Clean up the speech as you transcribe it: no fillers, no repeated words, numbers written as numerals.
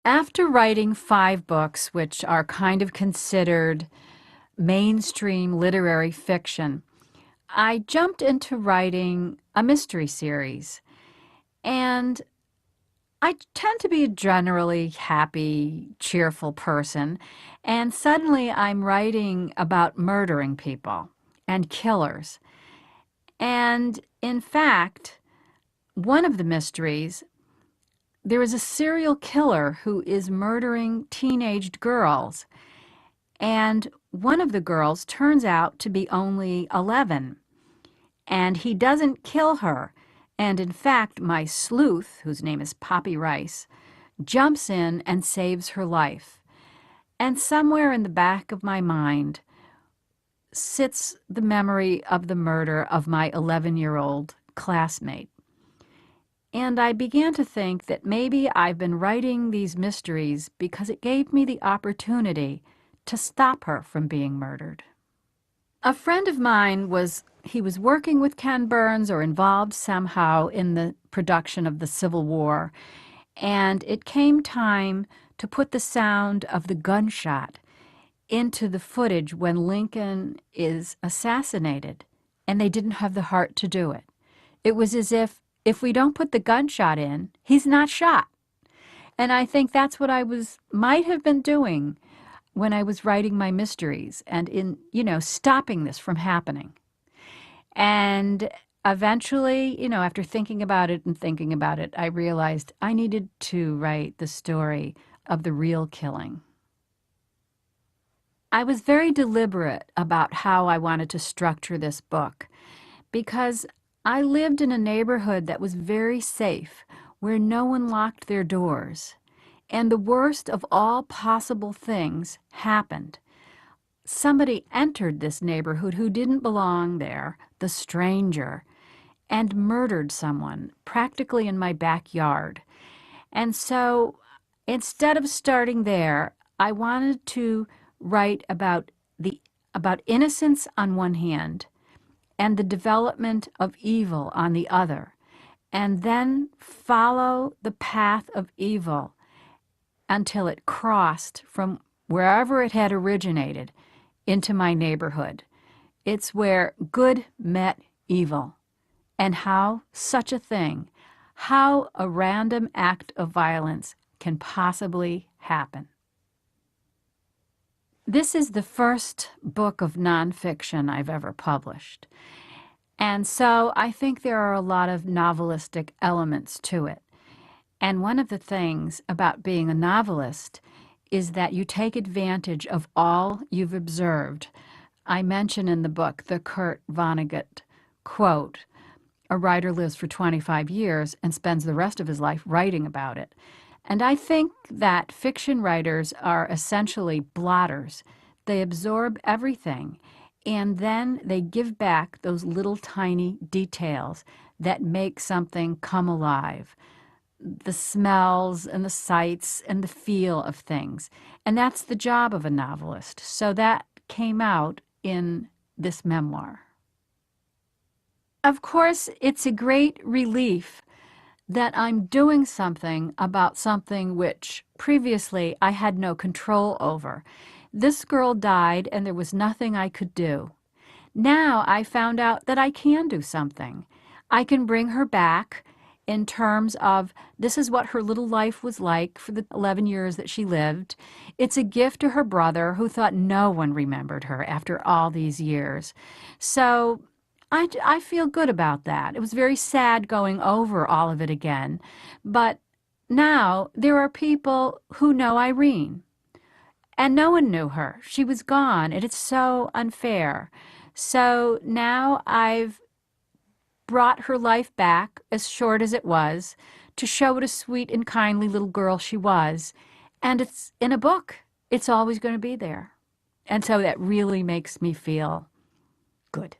After writing 5 books, which are kind of considered mainstream literary fiction, I jumped into writing a mystery series. And I tend to be a generally happy, cheerful person. And suddenly I'm writing about murdering people and killers. And in fact, one of the mysteries, there is a serial killer who is murdering teenaged girls. And one of the girls turns out to be only 11. And he doesn't kill her. And in fact, my sleuth, whose name is Poppy Rice, jumps in and saves her life. And somewhere in the back of my mind sits the memory of the murder of my 11-year-old classmate. And I began to think that maybe I've been writing these mysteries because it gave me the opportunity to stop her from being murdered. A friend of mine he was working with Ken Burns or involved somehow in the production of the Civil War, and it came time to put the sound of the gunshot into the footage when Lincoln is assassinated, and they didn't have the heart to do it. It was as if we don't put the gunshot in, he's not shot. And I think that's what might have been doing when I was writing my mysteries and stopping this from happening. And eventually, after thinking about it and thinking about it, I realized I needed to write the story of the real killing. I was very deliberate about how I wanted to structure this book because I lived in a neighborhood that was very safe, where no one locked their doors. And the worst of all possible things happened. Somebody entered this neighborhood who didn't belong there, the stranger, and murdered someone, practically in my backyard. And so instead of starting there, I wanted to write about innocence on one hand and the development of evil on the other, and then follow the path of evil until it crossed from wherever it had originated into my neighborhood. It's where good met evil, and how such a thing, how a random act of violence can possibly happen. This is the first book of nonfiction I've ever published. And so I think there are a lot of novelistic elements to it. And one of the things about being a novelist is that you take advantage of all you've observed. I mention in the book the Kurt Vonnegut quote, "A writer lives for 25 years and spends the rest of his life writing about it." And I think that fiction writers are essentially blotters. They absorb everything, and then they give back those little tiny details that make something come alive. The smells and the sights and the feel of things. And that's the job of a novelist. So that came out in this memoir. Of course, it's a great relief that I'm doing something about something which previously I had no control over. This girl died and there was nothing I could do. Now I found out that I can do something. I can bring her back in terms of this is what her little life was like for the 11 years that she lived. It's a gift to her brother who thought no one remembered her after all these years. So I feel good about that. It was very sad going over all of it again. But now there are people who know Irene. And no one knew her. She was gone, and it's so unfair. So now I've brought her life back, as short as it was, to show what a sweet and kindly little girl she was. And it's in a book. It's always going to be there. And so that really makes me feel good.